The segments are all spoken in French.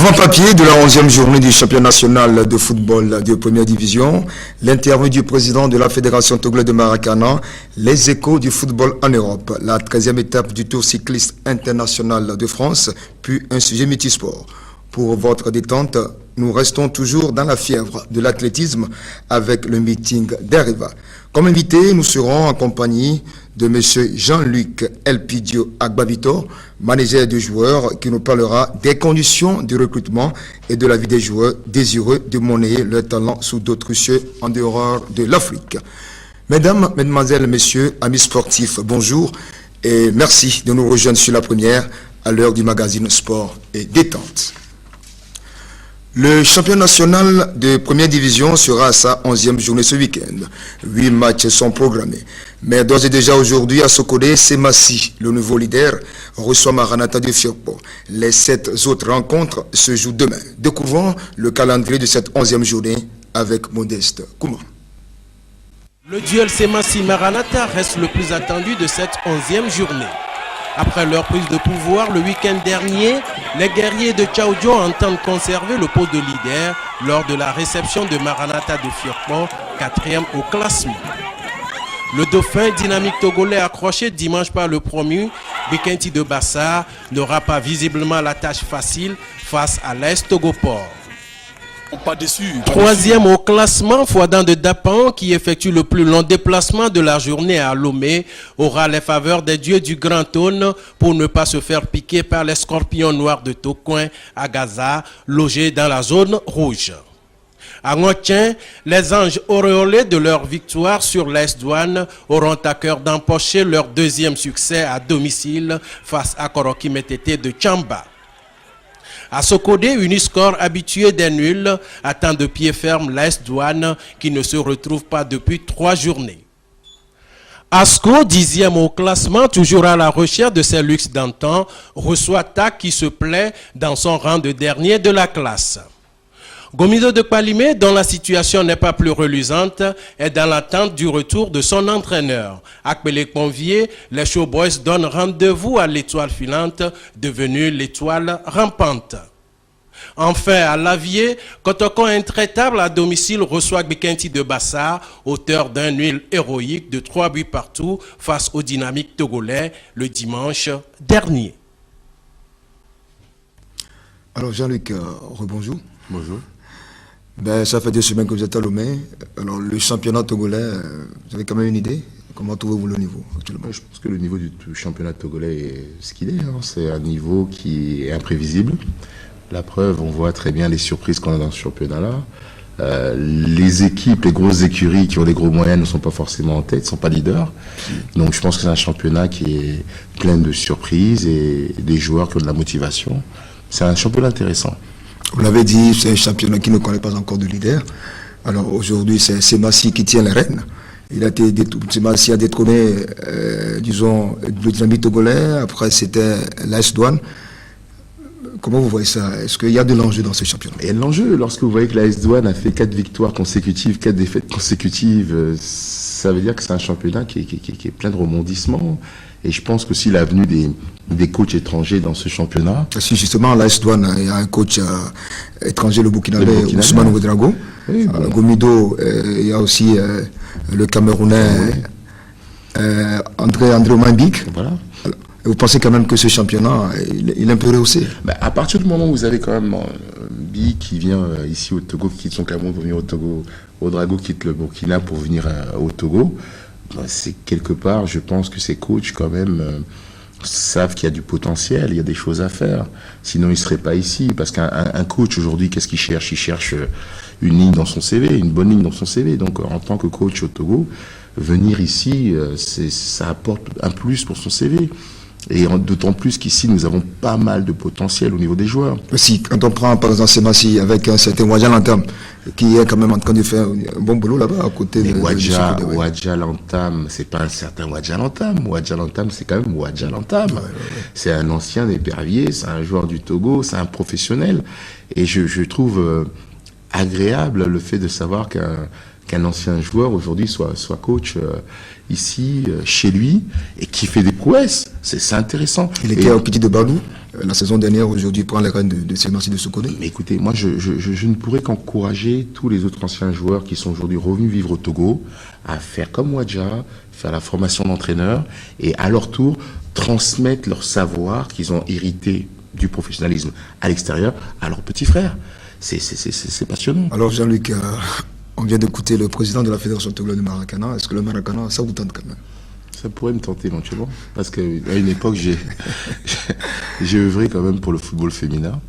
Avant-papier de la 11e journée du championnat national de football de première division, l'interview du président de la Fédération togolaise de Maracana, les échos du football en Europe, la 13e étape du Tour cycliste international de France, puis un sujet multisport. Pour votre détente, nous restons toujours dans la fièvre de l'athlétisme avec le meeting d'Arriva. Comme invité, nous serons en compagnie de M. Jean-Luc Elpidio Agbavito, manager de joueurs, qui nous parlera des conditions de recrutement et de la vie des joueurs désireux de monnayer leur talent sous d'autres cieux en dehors de l'Afrique. Mesdames, Mesdemoiselles, Messieurs, amis sportifs, bonjour et merci de nous rejoindre sur la première à l'heure du magazine Sport et Détente. Le championnat national de première division sera à sa 11e journée ce week-end. 8 matchs sont programmés. Mais d'ores et déjà aujourd'hui à Sokodé, Semassi, le nouveau leader, reçoit Maranatha de Firpo. Les 7 autres rencontres se jouent demain. Découvrons le calendrier de cette 11e journée avec Modeste Kouma. Le duel Semassi-Maranatha reste le plus attendu de cette 11e journée. Après leur prise de pouvoir le week-end dernier, les guerriers de Tchaoudjo entendent conserver le poste de leader lors de la réception de Maranatha de Firpo, 4e au classement. Le dauphin dynamique togolais accroché dimanche par le promu, Bekenti de Bassar, n'aura pas visiblement la tâche facile face à l'AS Togoport. Pas déçu. 3e au classement, Fouadan de Dapan, qui effectue le plus long déplacement de la journée à Lomé, aura les faveurs des dieux du Grand Aune pour ne pas se faire piquer par les scorpions noirs de Tokoin à Gaza, logés dans la zone rouge. À Ngotien, les anges auréolés de leur victoire sur l'AS Douane auront à cœur d'empocher leur 2e succès à domicile face à Koroki Metete de Tchamba. À Sokodé, Uniscore, habitué des nuls, attend de pied ferme l'AS Douane qui ne se retrouve pas depuis 3 journées. Asco, 10e au classement, toujours à la recherche de ses luxes d'antan, reçoit TAC qui se plaît dans son rang de dernier de la classe. Gomido de Palimé, dont la situation n'est pas plus reluisante, est dans l'attente du retour de son entraîneur. Appelé convié, les Showboys donnent rendez-vous à l'étoile filante, devenue l'étoile rampante. Enfin, à Lavier, Kotoko intraitable à domicile reçoit Bekenti de Bassar, auteur d'un nul héroïque de 3 buts partout face au dynamique togolais le dimanche dernier. Alors Jean-Luc, rebonjour. Bonjour. Ben, ça fait 2 semaines que vous êtes à Lomé. Alors, le championnat togolais, vous avez quand même une idée? Comment trouvez-vous le niveau actuellement? Je pense que le niveau du championnat togolais est ce qu'il est. C'est un niveau qui est imprévisible. La preuve, on voit très bien les surprises qu'on a dans ce championnat-là. Les équipes, les grosses écuries qui ont des gros moyens ne sont pas forcément en tête, ne sont pas leaders. Donc je pense que c'est un championnat qui est plein de surprises et des joueurs qui ont de la motivation. C'est un championnat intéressant. Vous l'avez dit, c'est un championnat qui ne connaît pas encore de leader. Alors aujourd'hui, c'est Semassi qui tient les rênes. Semassi a détrôné, disons, le dynamique togolais. Après, c'était l'AS Douane. Comment vous voyez ça? Est-ce qu'il y a de l'enjeu dans ce championnat? Et l'enjeu, lorsque vous voyez que l'AS Douane a fait 4 victoires consécutives, 4 défaites consécutives, ça veut dire que c'est un championnat qui est plein de rebondissements. Et je pense que si l'avenue des coachs étrangers dans ce championnat... Si justement, l'AS Douane, il y a un coach étranger, le Burkinabé, Ousmane Ouedraogo. Oui, bon. Gomido, il y a aussi le Camerounais André Omambik. Voilà. Vous pensez quand même que ce championnat, il est un peu rehaussé? À partir du moment où vous avez quand même Bi qui vient ici au Togo, qui quitte son Cameroun pour venir au Togo, Ouedraogo quitte le Burkina pour venir au Togo, c'est quelque part, je pense que ces coachs quand même savent qu'il y a du potentiel, il y a des choses à faire. Sinon, ils ne seraient pas ici. Parce qu'un coach aujourd'hui, qu'est-ce qu'il cherche? Il cherche une ligne dans son CV, une bonne ligne dans son CV. Donc, en tant que coach au Togo, venir ici, ça apporte un plus pour son CV. Et d'autant plus qu'ici, nous avons pas mal de potentiel au niveau des joueurs. Si, quand on prend par exemple Semassi avec un certain Wadja Lantam, qui est quand même en train de faire un bon boulot là-bas à côté de Wadja Lantam, c'est pas un certain Wadja Lantam. Wadja Lantam, c'est quand même Wadja Lantam. Ouais. C'est un ancien d'épervier, c'est un joueur du Togo, c'est un professionnel. Et je trouve agréable le fait de savoir qu'un ancien joueur aujourd'hui soit coach ici, chez lui, et qui fait des prouesses. C'est intéressant. Il était au Petit de Badou, la saison dernière, aujourd'hui prend les rênes de Sémassi de Sokone. Mais écoutez, moi je ne pourrais qu'encourager tous les autres anciens joueurs qui sont aujourd'hui revenus vivre au Togo à faire comme Wadja, faire la formation d'entraîneur et à leur tour transmettre leur savoir qu'ils ont hérité du professionnalisme à l'extérieur à leurs petits frères. C'est passionnant. Alors Jean-Luc, on vient d'écouter le président de la Fédération togolaise de Maracana. Est-ce que le Maracana, ça vous tente quand même? Ça pourrait me tenter éventuellement, parce qu'à une époque, j'ai œuvré quand même pour le football féminin.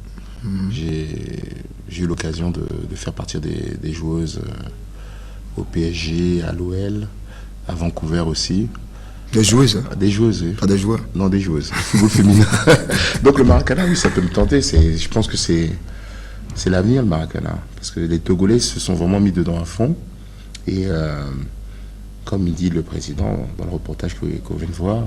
J'ai eu l'occasion de faire partir des joueuses au PSG, à l'OL, à Vancouver aussi. Des joueuses, hein? Des joueuses, oui. Pas des joueurs? Non, des joueuses. Football féminin. Donc le Maracana, oui, ça peut me tenter. Je pense que c'est l'avenir, le Maracana. Parce que les Togolais se sont vraiment mis dedans à fond. Et comme il dit le président dans le reportage qu'on vient de voir,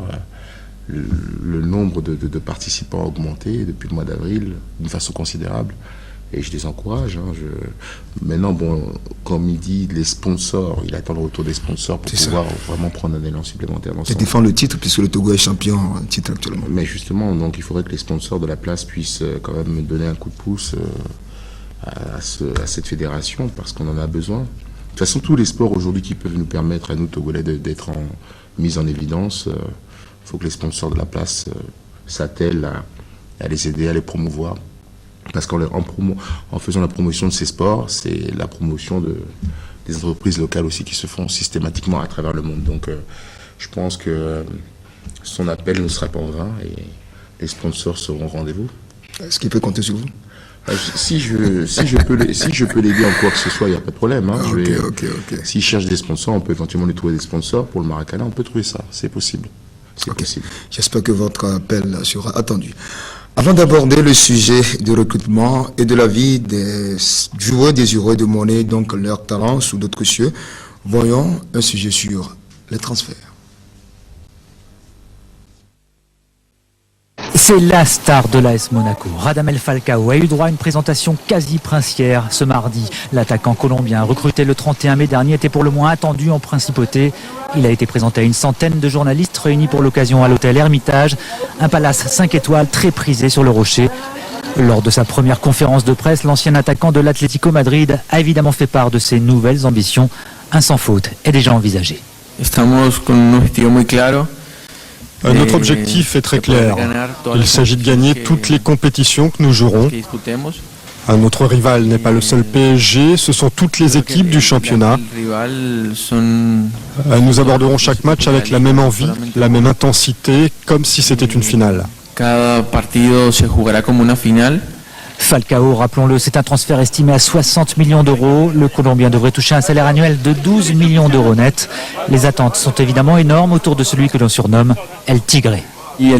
le nombre de participants a augmenté depuis le mois d'avril d'une façon considérable. Et je les encourage. Maintenant, bon, comme il dit, les sponsors, il attend le retour des sponsors pour pouvoir vraiment prendre un élan supplémentaire. Et défendre le titre, puisque le Togo est champion en titre actuellement. Mais justement, donc, il faudrait que les sponsors de la place puissent quand même donner un coup de pouce à cette fédération, parce qu'on en a besoin. De toute façon, tous les sports aujourd'hui qui peuvent nous permettre à nous, Togolais, d'être mis en évidence, il faut que les sponsors de la place s'attellent à les aider, à les promouvoir. Parce qu'en faisant la promotion de ces sports, c'est la promotion des entreprises locales aussi qui se font systématiquement à travers le monde. Donc je pense que son appel ne sera pas en vain et les sponsors seront au rendez-vous. Est-ce qu'il peut compter sur vous? Si je peux l'aider en quoi que ce soit, il n'y a pas de problème. Hein. Ok. S'il cherche des sponsors, on peut éventuellement lui trouver des sponsors pour le Maracana, on peut trouver ça, c'est possible. C'est possible. J'espère que votre appel sera attendu. Avant d'aborder le sujet du recrutement et de la vie des joueurs désireux de monnaie, donc leur talent sous d'autres cieux, voyons un sujet sur les transferts. C'est la star de l'AS Monaco. Radamel Falcao a eu droit à une présentation quasi princière ce mardi. L'attaquant colombien, recruté le 31 mai dernier, était pour le moins attendu en principauté. Il a été présenté à une centaine de journalistes réunis pour l'occasion à l'hôtel Hermitage, un palace 5 étoiles très prisé sur le Rocher. Lors de sa première conférence de presse, l'ancien attaquant de l'Atlético Madrid a évidemment fait part de ses nouvelles ambitions. Un sans faute est déjà envisagé. Notre objectif est très clair. Il s'agit de gagner toutes les compétitions que nous jouerons. Notre rival n'est pas le seul PSG, ce sont toutes les équipes du championnat. Nous aborderons chaque match avec la même envie, la même intensité, comme si c'était une finale. Falcao, rappelons-le, c'est un transfert estimé à 60 millions d'euros. Le Colombien devrait toucher un salaire annuel de 12 millions d'euros net. Les attentes sont évidemment énormes autour de celui que l'on surnomme El Tigre. Le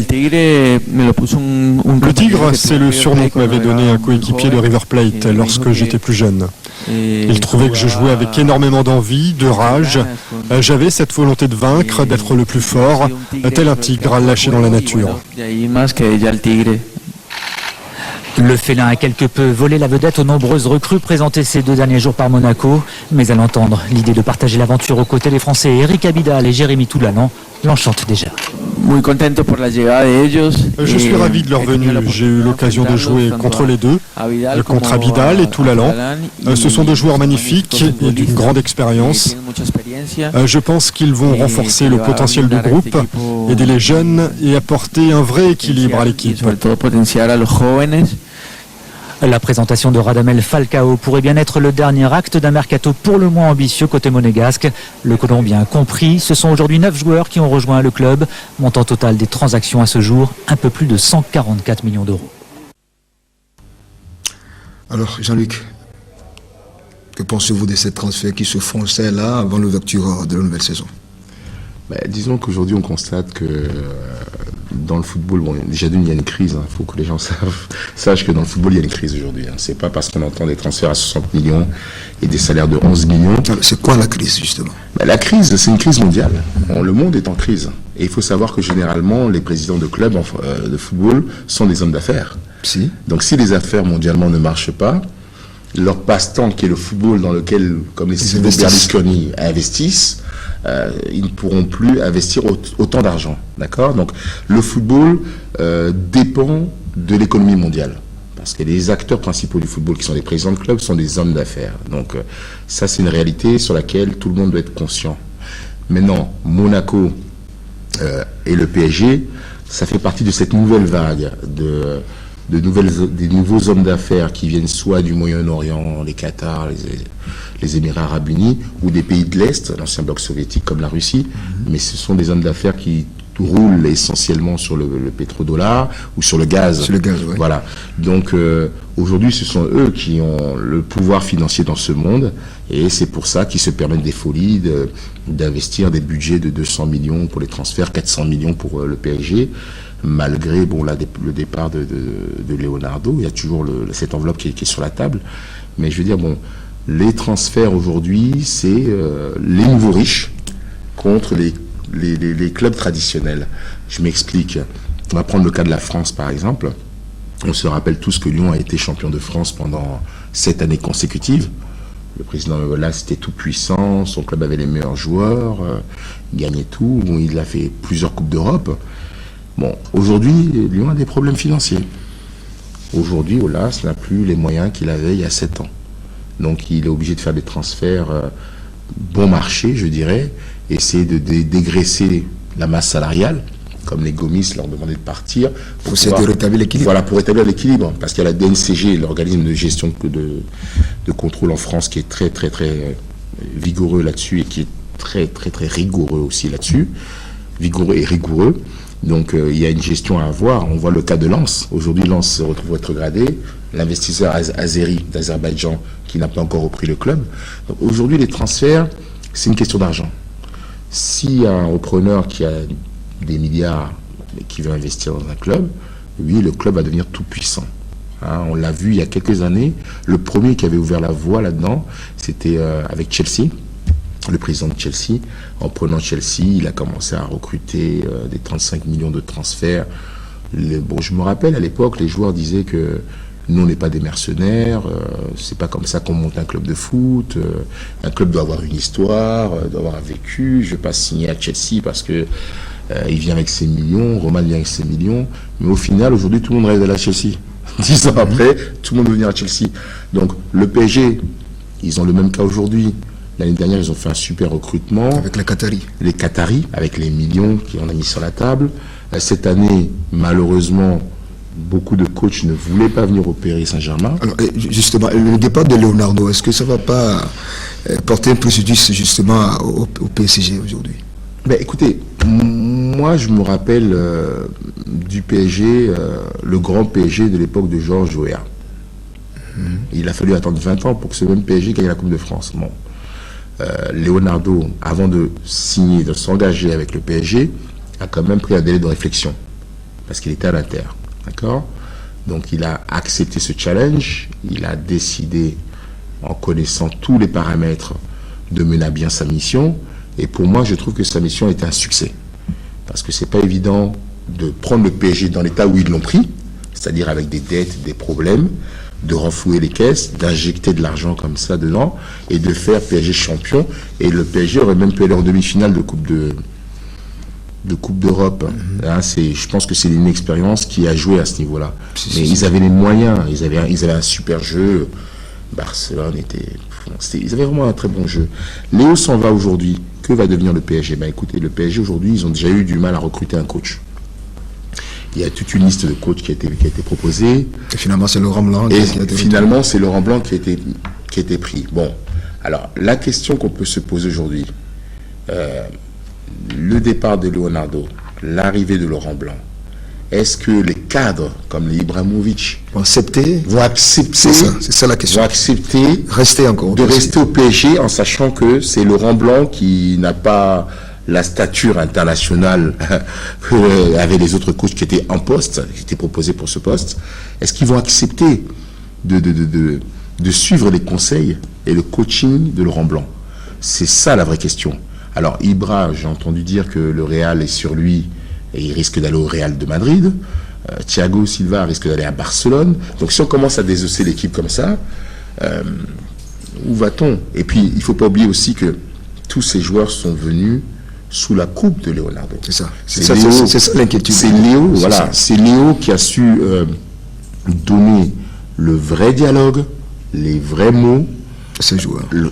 Tigre, c'est le surnom que m'avait donné un coéquipier de River Plate lorsque j'étais plus jeune. Il trouvait que je jouais avec énormément d'envie, de rage. J'avais cette volonté de vaincre, d'être le plus fort, tel un tigre lâché dans la nature. Le félin a quelque peu volé la vedette aux nombreuses recrues présentées ces 2 derniers jours par Monaco. Mais à l'entendre, l'idée de partager l'aventure aux côtés des Français Eric Abidal et Jérémy Toulalan l'enchante déjà. Je suis ravi de leur venue. J'ai eu l'occasion de jouer contre les deux, contre Abidal et Toulalan. Ce sont 2 joueurs magnifiques et d'une grande expérience. Je pense qu'ils vont renforcer le potentiel du groupe, aider les jeunes et apporter un vrai équilibre à l'équipe. La présentation de Radamel Falcao pourrait bien être le dernier acte d'un mercato pour le moins ambitieux côté monégasque. Le Colombien compris, ce sont aujourd'hui 9 joueurs qui ont rejoint le club. Montant total des transactions à ce jour, un peu plus de 144 millions d'euros. Alors Jean-Luc, que pensez-vous de ces transferts qui se font là avant l'ouverture de la nouvelle saison? Disons qu'aujourd'hui on constate que dans le football, bon, déjà il y a une crise, il faut que les gens sachent que dans le football il y a une crise aujourd'hui. C'est pas parce qu'on entend des transferts à 60 millions et des salaires de 11 millions. C'est quoi la crise justement? La crise, c'est une crise mondiale. Le monde est en crise. Et il faut savoir que généralement les présidents de clubs de football sont des hommes d'affaires. Si. Donc si les affaires mondialement ne marchent pas, leur passe-temps qui est le football dans lequel, comme les Silvio Berlusconi investissent, ils ne pourront plus investir autant d'argent, d'accord? Donc le football dépend de l'économie mondiale. Parce que les acteurs principaux du football, qui sont les présidents de clubs, sont des hommes d'affaires. Donc ça, c'est une réalité sur laquelle tout le monde doit être conscient. Maintenant, Monaco et le PSG, ça fait partie de cette nouvelle vague des nouveaux hommes d'affaires qui viennent soit du Moyen-Orient, les Qatar, les Émirats Arabes Unis, ou des pays de l'Est, l'ancien bloc soviétique comme la Russie, mais ce sont des hommes d'affaires qui roulent essentiellement sur le pétrodollar ou sur le gaz. Sur le gaz, oui. Voilà. Donc aujourd'hui, ce sont eux qui ont le pouvoir financier dans ce monde, et c'est pour ça qu'ils se permettent des folies d'investir des budgets de 200 millions pour les transferts, 400 millions pour le PSG. Malgré le départ de Leonardo, il y a toujours cette enveloppe qui est sur la table. Mais je veux dire, les transferts aujourd'hui, c'est les nouveaux riches contre les clubs traditionnels. Je m'explique. On va prendre le cas de la France, par exemple. On se rappelle tous que Lyon a été champion de France pendant 7 années consécutives. Le président Aulas était tout puissant, son club avait les meilleurs joueurs, il gagnait tout. Il a fait plusieurs Coupes d'Europe. Aujourd'hui, Lyon a des problèmes financiers. Aujourd'hui, Aulas n'a plus les moyens qu'il avait il y a 7 ans. Donc, il est obligé de faire des transferts bon marché, je dirais, essayer de dégraisser la masse salariale, comme les Gomis leur demandaient de partir. Pour rétablir l'équilibre. Voilà, pour rétablir l'équilibre. Parce qu'il y a la DNCG, l'organisme de gestion de contrôle en France, qui est très, très, très vigoureux là-dessus et qui est très, très, très rigoureux aussi là-dessus. Vigoureux et rigoureux. Donc il y a une gestion à avoir. On voit le cas de Lens. Aujourd'hui, Lens se retrouve rétrogradé. L'investisseur Azeri d'Azerbaïdjan qui n'a pas encore repris le club. Aujourd'hui, les transferts, c'est une question d'argent. S'il y a un repreneur qui a des milliards et qui veut investir dans un club, oui, le club va devenir tout puissant. On l'a vu il y a quelques années. Le premier qui avait ouvert la voie là-dedans, c'était avec Chelsea. Le président de Chelsea, en prenant Chelsea, il a commencé à recruter des 35 millions de transferts. Je me rappelle, à l'époque, les joueurs disaient que nous, on n'est pas des mercenaires, c'est pas comme ça qu'on monte un club de foot. Un club doit avoir une histoire, doit avoir un vécu. Je ne vais pas signer à Chelsea parce que il vient avec ses millions, Roman vient avec ses millions. Mais au final, aujourd'hui, tout le monde rêve d'aller à Chelsea. 10 ans après, tout le monde veut venir à Chelsea. Donc, le PSG, ils ont le même cas aujourd'hui. L'année dernière, ils ont fait un super recrutement. Avec les Qataris. Les Qataris, avec les millions qu'on a mis sur la table. Cette année, malheureusement, beaucoup de coachs ne voulaient pas venir au Paris Saint-Germain. Alors, justement, le départ de Leonardo, est-ce que ça ne va pas porter un préjudice justement au PSG aujourd'hui? Écoutez, moi je me rappelle du PSG, le grand PSG de l'époque de Georges Weah. Il a fallu attendre 20 ans pour que ce même PSG gagne la Coupe de France. Leonardo, avant de signer, de s'engager avec le PSG, a quand même pris un délai de réflexion parce qu'il était à l'Inter, d'accord? Donc il a accepté ce challenge, il a décidé, en connaissant tous les paramètres, de mener à bien sa mission. Et pour moi, je trouve que sa mission était un succès parce que c'est pas évident de prendre le PSG dans l'état où ils l'ont pris, c'est-à-dire avec des dettes, des problèmes, de renflouer les caisses, d'injecter de l'argent comme ça dedans et de faire PSG champion. Et le PSG aurait même pu aller en demi-finale de Coupe d'Europe. Je pense que c'est une expérience qui a joué à ce niveau-là. Mais ils avaient les moyens, ils avaient un super jeu. Barcelone ils avaient vraiment un très bon jeu. Léo s'en va aujourd'hui. Que va devenir le PSG? Écoutez, le PSG aujourd'hui, ils ont déjà eu du mal à recruter un coach. Il y a toute une liste de coachs qui a été proposée. Et finalement, c'est Laurent Blanc qui a été pris. Bon, alors, la question qu'on peut se poser aujourd'hui, le départ de Leonardo, l'arrivée de Laurent Blanc, est-ce que les cadres, comme les Ibrahimovic, vont accepter c'est ça la question. Vont accepter rester au PSG en sachant que c'est Laurent Blanc qui n'a pas la stature internationale qu'avaient les autres coachs qui étaient en poste, qui étaient proposés pour ce poste. Est-ce qu'ils vont accepter de suivre les conseils et le coaching de Laurent Blanc? C'est ça la vraie question. Alors Ibra, j'ai entendu dire que le Real est sur lui et il risque d'aller au Real de Madrid. Thiago Silva risque d'aller à Barcelone. Donc si on commence à désosser l'équipe comme ça, où va-t-on? Et puis il ne faut pas oublier aussi que tous ces joueurs sont venus sous la coupe de Leonardo. C'est ça. C'est ça l'inquiétude. C'est Léo, voilà. C'est Léo qui a su donner le vrai dialogue, les vrais mots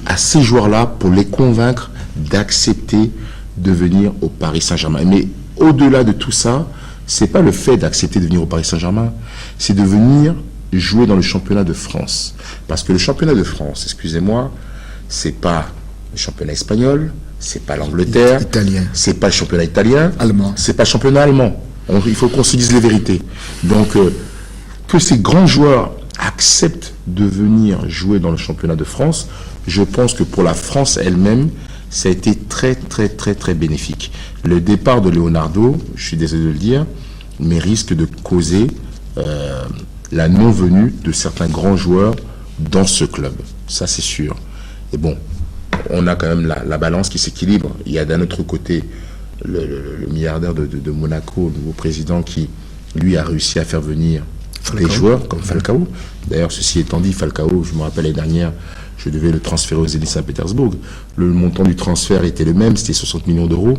à ces joueurs-là pour les convaincre d'accepter de venir au Paris Saint-Germain. Mais au-delà de tout ça, c'est pas le fait d'accepter de venir au Paris Saint-Germain, c'est de venir jouer dans le championnat de France. Parce que le championnat de France, excusez-moi, c'est pas le championnat espagnol, c'est pas l'Angleterre, c'est pas le championnat italien, allemand, c'est pas le championnat allemand. Il faut qu'on se dise les vérités. Donc, que ces grands joueurs acceptent de venir jouer dans le championnat de France, je pense que pour la France elle-même, ça a été très, très, très, très bénéfique. Le départ de Leonardo, je suis désolé de le dire, mais risque de causer la non-venue de certains grands joueurs dans ce club. Ça, c'est sûr. Et bon, on a quand même la balance qui s'équilibre. Il y a d'un autre côté le milliardaire de Monaco, le nouveau président, qui, lui, a réussi à faire venir des joueurs comme Falcao. D'ailleurs, ceci étant dit, Falcao, je me rappelle l'année dernière, je devais le transférer aux Zénith Saint-Pétersbourg. Le montant du transfert était le même, c'était 60 millions d'euros.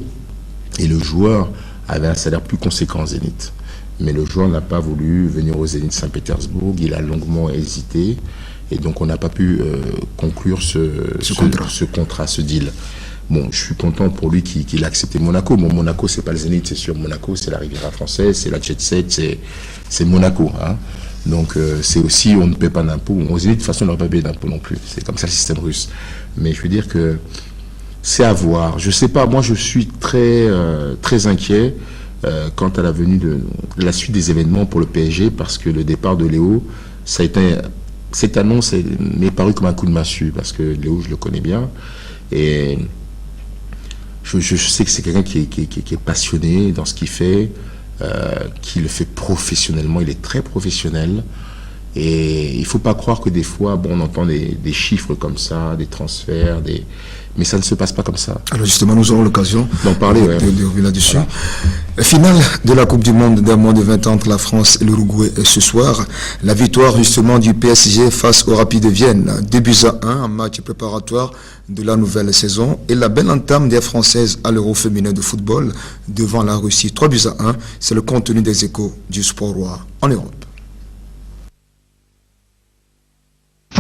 Et le joueur avait un salaire plus conséquent au Zénith. Mais le joueur n'a pas voulu venir au Zénith Saint-Pétersbourg. Il a longuement hésité. Et donc, on n'a pas pu conclure ce contrat, ce deal. Bon, je suis content pour lui qu'il a accepté Monaco. Bon, Monaco, c'est pas le Zénith, c'est sûr. Monaco, c'est la Riviera française, c'est la Jet Set, c'est Monaco. Hein. Donc, c'est aussi, on ne paie pas d'impôts. Aux Zénith, de toute façon, on n'aurait pas payé d'impôts non plus. C'est comme ça le système russe. Mais je veux dire que c'est à voir. Je sais pas, moi, je suis très, très inquiet quant à la venue de la suite des événements pour le PSG, parce que le départ de Léo, ça a été... Cette annonce m'est parue comme un coup de massue, parce que Léo, je le connais bien. Et je sais que c'est quelqu'un qui est passionné dans ce qu'il fait, qui le fait professionnellement. Il est très professionnel. Et il ne faut pas croire que des fois, bon, on entend des chiffres comme ça, des transferts, mais ça ne se passe pas comme ça. Alors justement, nous aurons l'occasion d'en parler, de revenir là-dessus. Voilà. Finale de la Coupe du Monde d'un moins de 20 ans entre la France et l'Uruguay ce soir. La victoire justement du PSG face au Rapid de Vienne. 2-1, un match préparatoire de la nouvelle saison. Et la belle entame des Françaises à l'Euro féminin de football devant la Russie. 3-1, c'est le contenu des Échos du sport roi en Europe.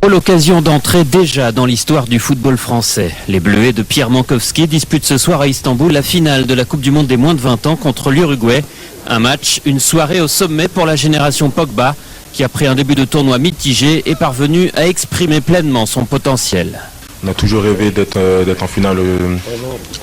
L'occasion d'entrer déjà dans l'histoire du football français. Les Bleuets de Pierre Mankowski disputent ce soir à Istanbul la finale de la Coupe du Monde des moins de 20 ans contre l'Uruguay. Un match, une soirée au sommet pour la génération Pogba, qui après un début de tournoi mitigé est parvenu à exprimer pleinement son potentiel. On a toujours rêvé d'être en finale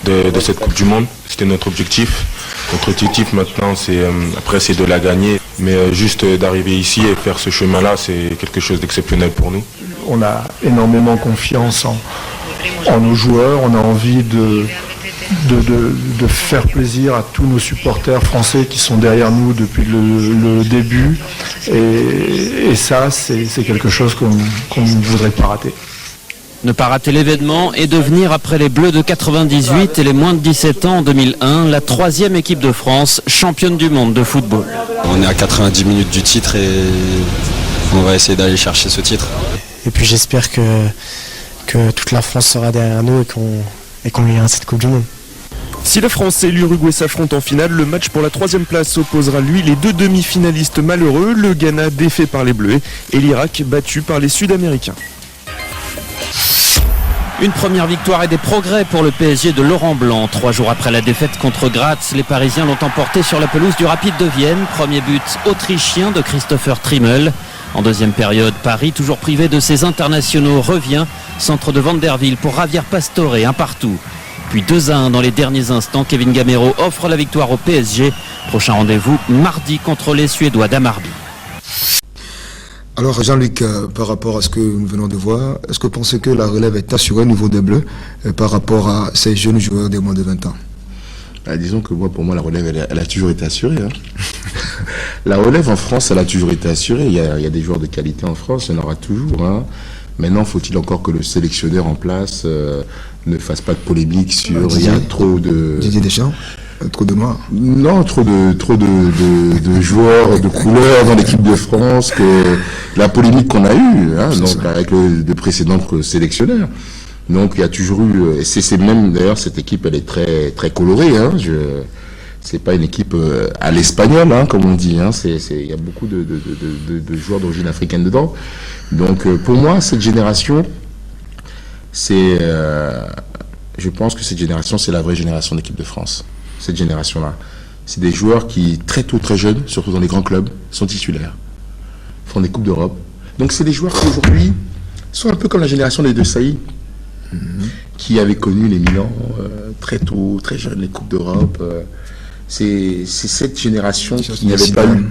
de cette Coupe du Monde. C'était notre objectif. Notre objectif maintenant, c'est de la gagner. Mais juste d'arriver ici et faire ce chemin-là, c'est quelque chose d'exceptionnel pour nous. On a énormément confiance en nos joueurs. On a envie de faire plaisir à tous nos supporters français qui sont derrière nous depuis le début. Et ça, c'est quelque chose qu'on ne voudrait pas rater. Ne pas rater l'événement et devenir, après les Bleus de 98 et les moins de 17 ans en 2001, la 3e équipe de France, championne du monde de football. On est à 90 minutes du titre et on va essayer d'aller chercher ce titre. Et puis j'espère que toute la France sera derrière nous et qu'on gagnera cette Coupe du Monde. Si la France et l'Uruguay s'affrontent en finale, le match pour la 3e place opposera lui les deux demi-finalistes malheureux, le Ghana défait par les Bleus et l'Irak battu par les Sud-Américains. Une première victoire et des progrès pour le PSG de Laurent Blanc. 3 jours après la défaite contre Graz, les Parisiens l'ont emporté sur la pelouse du Rapid de Vienne. Premier but autrichien de Christopher Trimmel. En deuxième période, Paris, toujours privé de ses internationaux, revient. Centre de Vanderville pour Javier Pastore, un partout. Puis 2-1 dans les derniers instants. Kevin Gamero offre la victoire au PSG. Prochain rendez-vous mardi contre les Suédois d'Hammarby. Alors Jean-Luc, par rapport à ce que nous venons de voir, est-ce que vous pensez que la relève est assurée au niveau des Bleus par rapport à ces jeunes joueurs des moins de 20 ans? Disons que pour moi, la relève, elle a toujours été assurée. Hein. La relève en France, elle a toujours été assurée. Il y a des joueurs de qualité en France, il y en aura toujours. Hein. Maintenant, faut-il encore que le sélectionneur en place ne fasse pas de polémique sur... il y a trop de... Didier Deschamps, trop de noirs. Non, trop de joueurs de couleur dans l'équipe de France, que la polémique qu'on a eue, hein, donc avec le précédent sélectionneur. Donc il y a toujours eu, c'est même d'ailleurs cette équipe, elle est très très colorée. Hein, c'est pas une équipe à l'espagnol, hein, comme on dit. Hein, il y a beaucoup de joueurs d'origine africaine dedans. Donc pour moi, cette génération, je pense que cette génération, c'est la vraie génération d'équipe de France. Cette génération-là, c'est des joueurs qui très tôt, très jeunes, surtout dans les grands clubs, sont titulaires, font des coupes d'Europe. Donc c'est des joueurs qui aujourd'hui sont un peu comme la génération des De Sailly, qui avaient connu les Milan très tôt, très jeunes, les coupes d'Europe. C'est cette génération qui n'avait pas eu,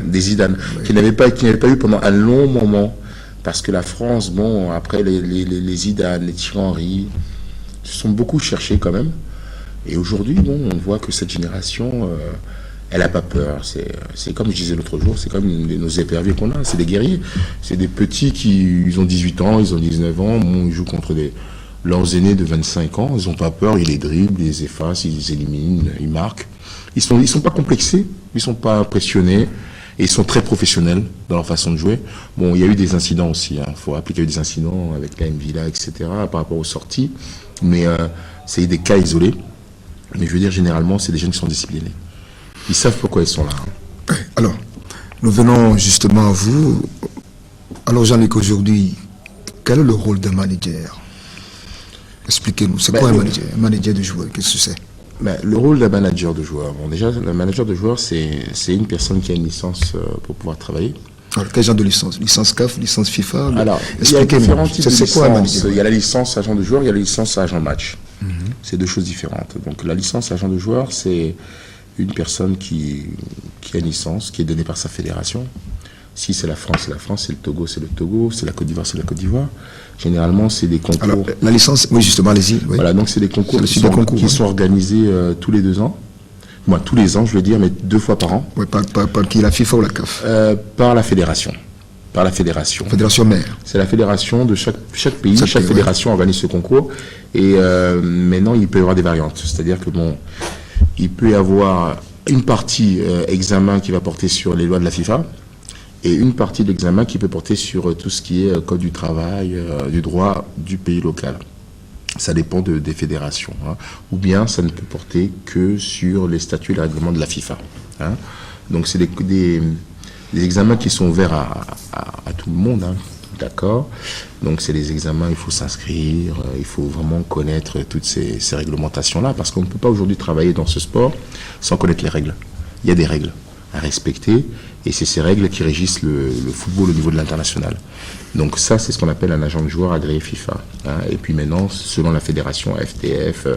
des Zidane, qui n'avait pas eu pendant un long moment, parce que la France, bon, après les Zidane, les Thierry Henry, se sont beaucoup cherchés quand même. Et aujourd'hui, bon, on voit que cette génération, elle n'a pas peur. C'est comme je disais l'autre jour, c'est comme nos éperviers qu'on a, c'est des guerriers. C'est des petits ils ont 18 ans, ils ont 19 ans, bon, ils jouent contre leurs aînés de 25 ans, ils n'ont pas peur, ils les dribblent, ils les effacent, ils les éliminent, ils marquent. Ils sont pas complexés, ils sont pas impressionnés, et ils sont très professionnels dans leur façon de jouer. Bon, il y a eu des incidents aussi, hein. Faut rappeler qu'il y a eu des incidents avec la Villa, etc., par rapport aux sorties, mais c'est des cas isolés. Mais je veux dire, généralement, c'est des jeunes qui sont disciplinés. Ils savent pourquoi ils sont là. Hein. Alors, nous venons justement à vous. Alors, Jean-Luc, aujourd'hui, quel est le rôle d'un manager? Expliquez-nous, c'est quoi un manager de joueur? Qu'est-ce que c'est? Le rôle d'un manager de joueur. Bon, déjà, le manager de joueur, c'est une personne qui a une licence pour pouvoir travailler. Alors, quel genre de licence? Licence CAF, licence FIFA? Alors, il y a différents types de licences. Il y a la licence agent de joueur, il y a la licence agent match. C'est deux choses différentes. Donc, la licence agent de joueur, c'est une personne qui a une licence, qui est donnée par sa fédération. Si c'est la France, c'est la France. C'est le Togo, c'est le Togo. C'est la Côte d'Ivoire, c'est la Côte d'Ivoire. Généralement, c'est des concours. Alors, la licence, oui, justement, allez-y. Oui. Voilà, donc c'est des concours qui sont organisés tous les 2 ans. Moi, tous les ans, je veux dire, mais 2 fois par an. Oui, par qui, la FIFA ou la CAF? Par la fédération. Par la fédération. Fédération mère. C'est la fédération de chaque pays. Chaque fédération organise ce concours. Et maintenant, il peut y avoir des variantes. C'est-à-dire que bon, il peut y avoir une partie examen qui va porter sur les lois de la FIFA et une partie de l'examen qui peut porter sur tout ce qui est code du travail, du droit du pays local. Ça dépend des fédérations. Hein. Ou bien ça ne peut porter que sur les statuts et les règlements de la FIFA. Hein. Donc c'est des examens qui sont ouverts à tout le monde. Hein. D'accord. Donc c'est des examens, il faut s'inscrire, il faut vraiment connaître toutes ces réglementations-là, parce qu'on ne peut pas aujourd'hui travailler dans ce sport sans connaître les règles. Il y a des règles à respecter, et c'est ces règles qui régissent le football au niveau de l'international. Donc ça, c'est ce qu'on appelle un agent de joueur agréé FIFA. Hein. Et puis maintenant, selon la fédération FTF,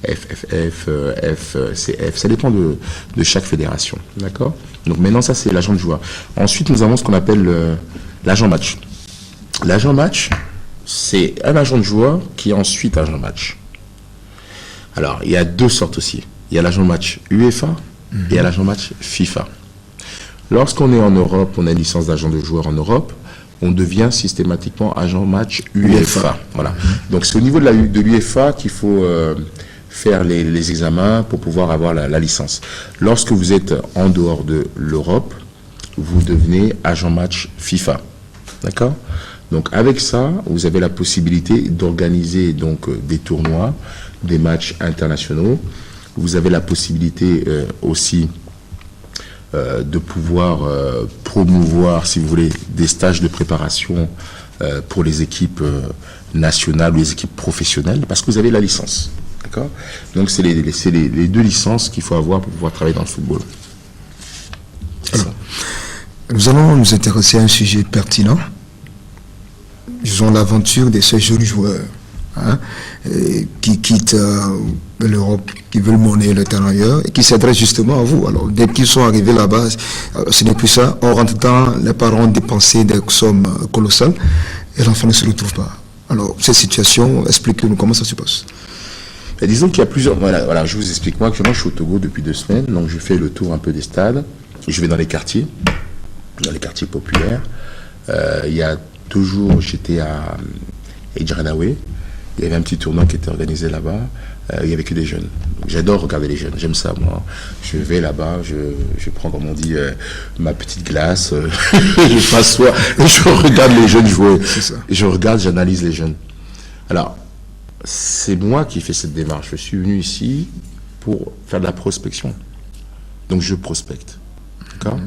FFF, FCF, ça dépend de chaque fédération. D'accord. Donc maintenant, ça, c'est l'agent de joueur. Ensuite, nous avons ce qu'on appelle l'agent match. L'agent match, c'est un agent de joueur qui est ensuite agent match. Alors, il y a 2 sortes aussi. Il y a l'agent match UEFA et il y a l'agent match FIFA. Lorsqu'on est en Europe, on a une licence d'agent de joueur en Europe, on devient systématiquement agent match UEFA. Voilà. Donc, c'est au niveau de l'UEFA qu'il faut faire les examens pour pouvoir avoir la licence. Lorsque vous êtes en dehors de l'Europe, vous devenez agent match FIFA. D'accord ? Donc avec ça, vous avez la possibilité d'organiser donc des tournois, des matchs internationaux. Vous avez la possibilité aussi de pouvoir promouvoir, si vous voulez, des stages de préparation pour les équipes nationales ou les équipes professionnelles, parce que vous avez la licence. D'accord ? Donc c'est les 2 licences qu'il faut avoir pour pouvoir travailler dans le football. Alors, nous allons nous intéresser à un sujet pertinent. Disons l'aventure de ces jeunes joueurs qui quittent l'Europe, qui veulent monnaie le terrain ailleurs et qui s'adressent justement à vous. Alors, dès qu'ils sont arrivés là-bas, ce n'est plus ça. On rentre dans les parents ont dépensé des sommes colossales et l'enfant ne se retrouve pas. Alors, cette situation, expliquez-nous comment ça se passe. Et disons qu'il y a plusieurs... Voilà, je vous explique. Moi, actuellement, je suis au Togo depuis 2 semaines, donc je fais le tour un peu des stades. Je vais dans les quartiers populaires. Il y a toujours, j'étais à Edjradawé, il y avait un petit tournoi qui était organisé là-bas, il n'y avait que des jeunes. Donc, j'adore regarder les jeunes, j'aime ça moi. Je vais là-bas, je prends, comme on dit, ma petite glace, je m'assois, je regarde les jeunes jouer. Je regarde, j'analyse les jeunes. Alors, c'est moi qui ai fait cette démarche. Je suis venu ici pour faire de la prospection. Donc je prospecte. D'accord ?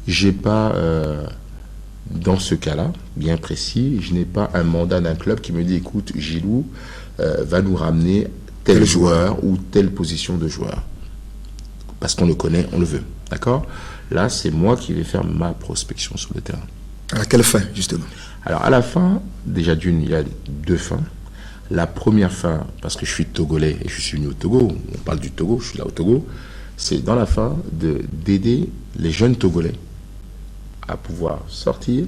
J'ai pas, dans ce cas-là, bien précis, je n'ai pas un mandat d'un club qui me dit, écoute, Gilou va nous ramener tel joueur ou telle position de joueur. Parce qu'on le connaît, on le veut. D'accord ? Là, c'est moi qui vais faire ma prospection sur le terrain. À quelle fin, justement ? Alors, à la fin, déjà d'une, il y a 2 fins. La première fin, parce que je suis togolais et je suis venu au Togo, on parle du Togo, je suis là au Togo, c'est dans la fin d'aider les jeunes Togolais à pouvoir sortir,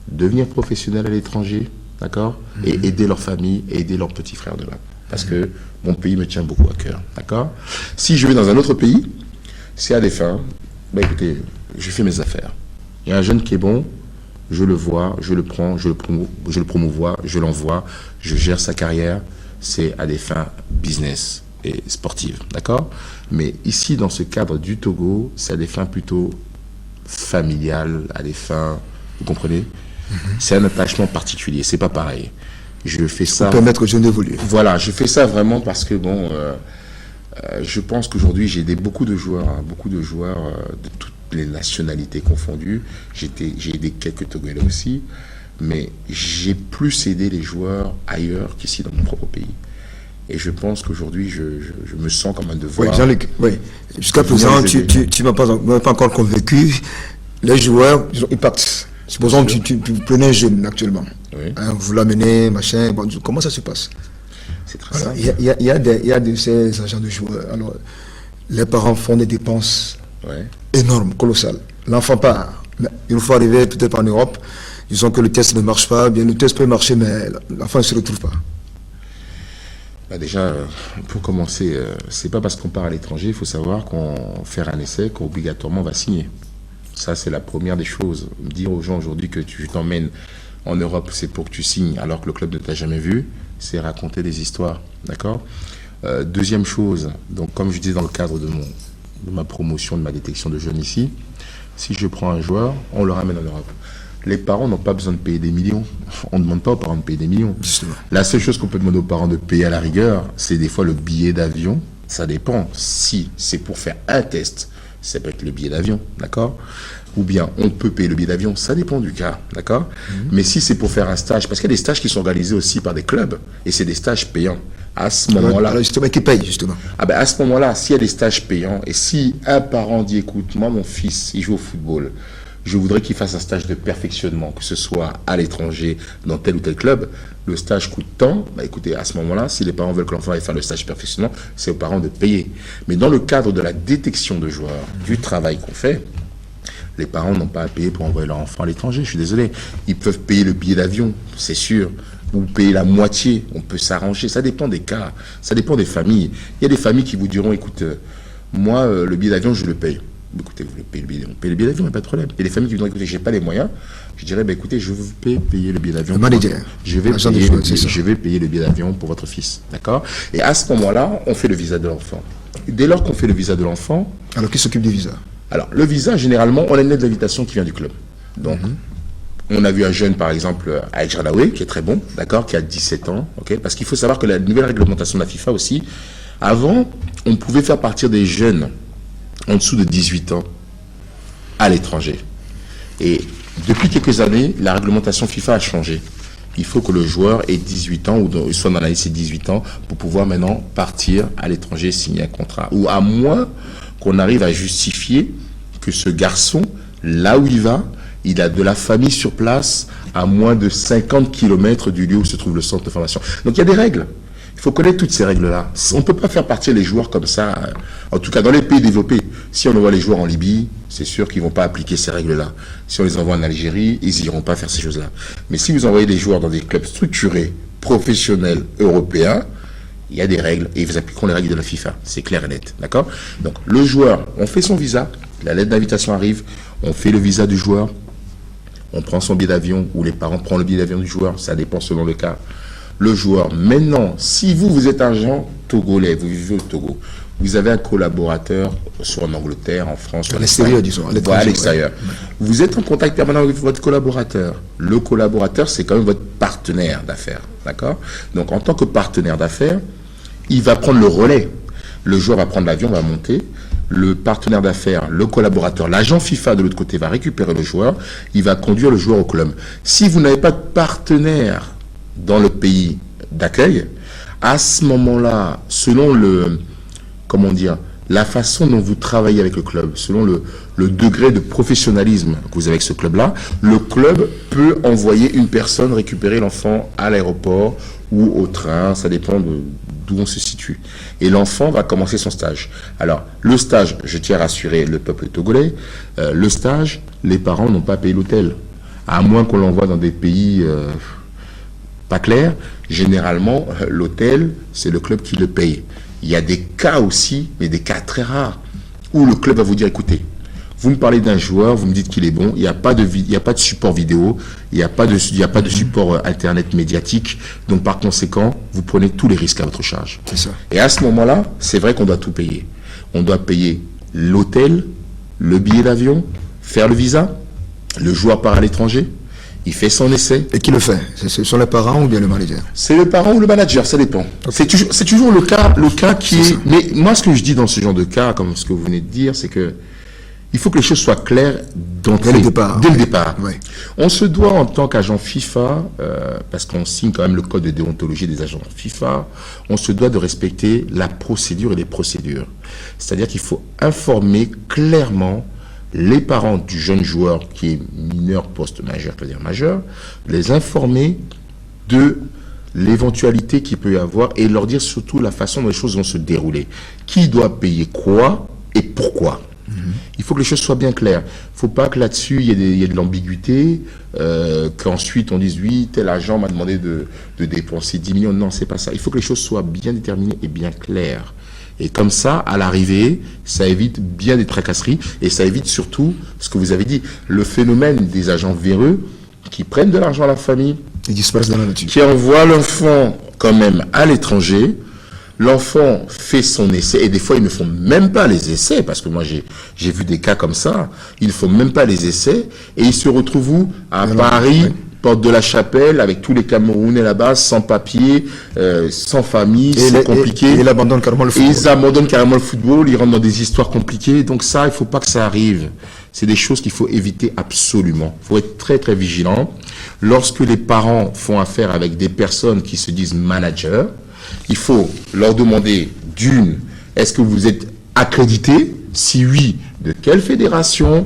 devenir professionnels à l'étranger, d'accord ? Et aider leur famille, et aider leurs petits frères de là. Parce que mon pays me tient beaucoup à cœur, d'accord ? Si je vais dans un autre pays, c'est à des fins, ben écoutez, je fais mes affaires. Il y a un jeune qui est bon, je le vois, je le prends, je le promouvois, je l'envoie, je gère sa carrière, c'est à des fins business et sportives, d'accord ? Mais ici, dans ce cadre du Togo, c'est à des fins plutôt familiales, à des fins, vous comprenez ? C'est un attachement particulier, c'est pas pareil. Je fais ça... Pour permettre aux jeunes d'évoluer. Voilà, je fais ça vraiment parce que, bon, je pense qu'aujourd'hui, j'ai aidé beaucoup de joueurs de toutes les nationalités confondues. J'ai aidé quelques Togolais aussi, mais j'ai plus aidé les joueurs ailleurs qu'ici dans mon propre pays. Et je pense qu'aujourd'hui, je me sens comme un devoir. Oui, Jean-Luc, oui. Jusqu'à présent, tu ne m'as pas encore convaincu. Les joueurs, ils partent. Supposons que tu prenais un jeune actuellement. Oui. Hein, vous l'amenez, machin. Bon, comment ça se passe ? C'est très simple. Il y a de ces agents de joueurs. Alors, les parents font des dépenses énormes, colossales. L'enfant part. Mais il faut arriver peut-être en Europe. Disons que le test ne marche pas. Bien, le test peut marcher, mais l'enfant ne se retrouve pas. Bah déjà, pour commencer, c'est pas parce qu'on part à l'étranger, il faut savoir qu'on fait un essai qu'obligatoirement on va signer. Ça, c'est la première des choses. Dire aux gens aujourd'hui que tu t'emmènes en Europe, c'est pour que tu signes alors que le club ne t'a jamais vu, c'est raconter des histoires. D'accord ? Deuxième chose, donc comme je disais dans le cadre de ma promotion, de ma détection de jeunes ici, si je prends un joueur, on le ramène en Europe. Les parents n'ont pas besoin de payer des millions. On ne demande pas aux parents de payer des millions. Justement. La seule chose qu'on peut demander aux parents de payer à la rigueur, c'est des fois le billet d'avion. Ça dépend. Si c'est pour faire un test, ça peut être le billet d'avion, d'accord ? Ou bien on peut payer le billet d'avion, ça dépend du cas, d'accord ? Mais si c'est pour faire un stage, parce qu'il y a des stages qui sont organisés aussi par des clubs, et c'est des stages payants. À ce moment-là... Alors justement, qui paye, justement. Ah ben à ce moment-là, s'il y a des stages payants, et si un parent dit, écoute, moi mon fils, il joue au football, je voudrais qu'il fasse un stage de perfectionnement, que ce soit à l'étranger, dans tel ou tel club, le stage coûte tant, bah écoutez, à ce moment-là, si les parents veulent que l'enfant aille faire le stage de perfectionnement, c'est aux parents de payer. Mais dans le cadre de la détection de joueurs, du travail qu'on fait, les parents n'ont pas à payer pour envoyer leur enfant à l'étranger, je suis désolé. Ils peuvent payer le billet d'avion, c'est sûr, ou payer la moitié, on peut s'arranger, ça dépend des cas, ça dépend des familles. Il y a des familles qui vous diront, écoute, moi, le billet d'avion, je le paye. Écoutez, vous payez le billet d'avion, payez le billet d'avion, il n'y a pas de problème. Il y a des familles qui vous diront, écoutez, j'ai pas les moyens, je dirais, bah, écoutez, je vous payer le billet d'avion. Je vais payer le billet d'avion pour votre fils, d'accord ? Et à ce moment-là, on fait le visa de l'enfant. Dès lors qu'on fait le visa de l'enfant... Alors, qui s'occupe du visa ? Alors, le visa, généralement, on a une lettre d'invitation qui vient du club. Donc, on a vu un jeune, par exemple, à El Jaraoué, qui est très bon, d'accord, qui a 17 ans, ok ? Parce qu'il faut savoir que la nouvelle réglementation de la FIFA aussi, avant, on pouvait faire partir des jeunes en dessous de 18 ans à l'étranger. Et depuis quelques années, la réglementation FIFA a changé. Il faut que le joueur ait 18 ans, ou soit dans la liste de 18 ans, pour pouvoir maintenant partir à l'étranger, signer un contrat. Ou à moins qu'on arrive à justifier que ce garçon, là où il va, il a de la famille sur place, à moins de 50 km du lieu où se trouve le centre de formation. Donc il y a des règles. Il faut connaître toutes ces règles-là. On ne peut pas faire partir les joueurs comme ça, en tout cas dans les pays développés. Si on envoie les joueurs en Libye, c'est sûr qu'ils ne vont pas appliquer ces règles-là. Si on les envoie en Algérie, ils n'iront pas faire ces choses-là. Mais si vous envoyez des joueurs dans des clubs structurés, professionnels, européens, il y a des règles et ils appliqueront les règles de la FIFA. C'est clair et net. D'accord ? Donc le joueur, on fait son visa, la lettre d'invitation arrive, on fait le visa du joueur, on prend son billet d'avion ou les parents prennent le billet d'avion du joueur, ça dépend selon le cas. Le joueur, maintenant, si vous êtes un agent togolais, vous vivez au Togo, vous avez un collaborateur, soit en Angleterre, en France, à l'extérieur, disons. À l'extérieur. Ouais. Vous êtes en contact permanent avec votre collaborateur. Le collaborateur, c'est quand même votre partenaire d'affaires. D'accord? Donc, en tant que partenaire d'affaires, il va prendre le relais. Le joueur va prendre l'avion, va monter. Le partenaire d'affaires, le collaborateur, l'agent FIFA de l'autre côté va récupérer le joueur. Il va conduire le joueur au club. Si vous n'avez pas de partenaire dans le pays d'accueil, à ce moment-là, selon la façon dont vous travaillez avec le club, selon le degré de professionnalisme que vous avez avec ce club-là, le club peut envoyer une personne récupérer l'enfant à l'aéroport ou au train, ça dépend d'où on se situe. Et l'enfant va commencer son stage. Alors, le stage, je tiens à rassurer le peuple togolais, le stage, les parents n'ont pas payé l'hôtel. À moins qu'on l'envoie dans des pays pas clairs, généralement, l'hôtel, c'est le club qui le paye. Il y a des cas aussi, mais des cas très rares, où le club va vous dire, écoutez, vous me parlez d'un joueur, vous me dites qu'il est bon, il n'y a pas de support vidéo, il n'y a pas de support internet médiatique, donc par conséquent, vous prenez tous les risques à votre charge. C'est ça. Et à ce moment-là, c'est vrai qu'on doit tout payer. On doit payer l'hôtel, le billet d'avion, faire le visa, le joueur part à l'étranger, il fait son essai. Et qui le fait? Ce sont les parents ou bien le manager? C'est le parent ou le manager, ça dépend. Okay. C'est toujours le cas qui est... Mais moi, ce que je dis dans ce genre de cas, comme ce que vous venez de dire, c'est que il faut que les choses soient claires dès le départ. Ouais. On se doit, en tant qu'agent FIFA, parce qu'on signe quand même le code de déontologie des agents FIFA, on se doit de respecter la procédure et les procédures. C'est-à-dire qu'il faut informer clairement les parents du jeune joueur qui est mineur post-majeur, c'est-à-dire majeur, les informer de l'éventualité qu'il peut y avoir et leur dire surtout la façon dont les choses vont se dérouler. Qui doit payer quoi et pourquoi. Il faut que les choses soient bien claires. Il ne faut pas que là-dessus, il y ait de l'ambiguïté, qu'ensuite on dise, oui, tel agent m'a demandé de dépenser 10 millions. Non, c'est pas ça. Il faut que les choses soient bien déterminées et bien claires. Et comme ça, à l'arrivée, ça évite bien des tracasseries et ça évite surtout ce que vous avez dit, le phénomène des agents véreux qui prennent de l'argent à la famille, ils dispersent dans la nature, qui envoient l'enfant quand même à l'étranger. L'enfant fait son essai et des fois ils ne font même pas les essais parce que moi j'ai vu des cas comme ça. Ils ne font même pas les essais et ils se retrouvent où? À Paris. Oui. Porte de la Chapelle, avec tous les Camerounais là-bas, sans papier, sans famille, c'est compliqué. Et ils abandonnent carrément le football. Ils abandonnent carrément le football, ils rentrent dans des histoires compliquées. Donc ça, il ne faut pas que ça arrive. C'est des choses qu'il faut éviter absolument. Il faut être très très vigilant. Lorsque les parents font affaire avec des personnes qui se disent managers, il faut leur demander d'une, est-ce que vous êtes accrédité? Si oui, de quelle fédération?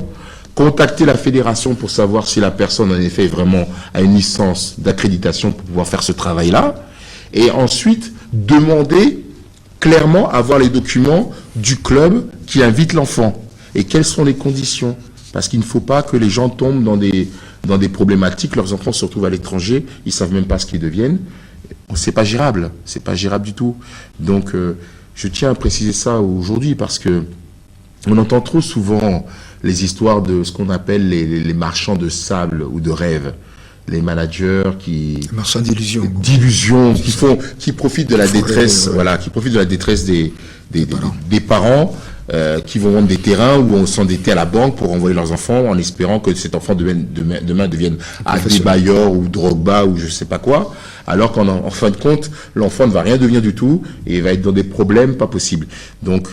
Contacter la fédération pour savoir si la personne en effet vraiment a une licence d'accréditation pour pouvoir faire ce travail-là. Et ensuite, demander clairement à avoir les documents du club qui invite l'enfant. Et quelles sont les conditions? Parce qu'il ne faut pas que les gens tombent dans des problématiques. Leurs enfants se retrouvent à l'étranger, ils ne savent même pas ce qu'ils deviennent. C'est pas gérable. C'est pas gérable du tout. Donc, je tiens à préciser ça aujourd'hui parce que on entend trop souvent les histoires de ce qu'on appelle les marchands de sable ou de rêve, les managers qui marchands d'illusions, qui profitent de la détresse, voilà, qui profitent de la détresse des parents qui vont vendre des terrains ou vont s'endetter à la banque pour envoyer leurs enfants en espérant que cet enfant demain devienne Adebayor ou Drogba ou je sais pas quoi, alors qu'en fin de compte l'enfant ne va rien devenir du tout et va être dans des problèmes pas possibles. Donc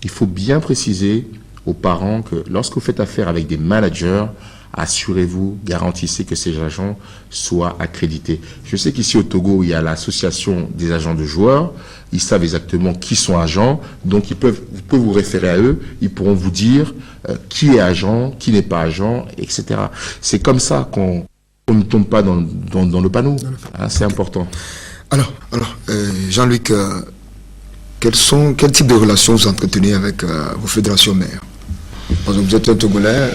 il faut bien préciser aux parents que lorsque vous faites affaire avec des managers, assurez-vous, garantissez que ces agents soient accrédités. Je sais qu'ici au Togo, il y a l'association des agents de joueurs, ils savent exactement qui sont agents, donc vous pouvez vous référer à eux, ils pourront vous dire qui est agent, qui n'est pas agent, etc. C'est comme ça qu'on ne tombe pas dans le panneau, hein, c'est important. Alors Jean-Luc, quel type de relations vous entretenez avec vos fédérations mères? Par exemple, vous êtes un Togolais,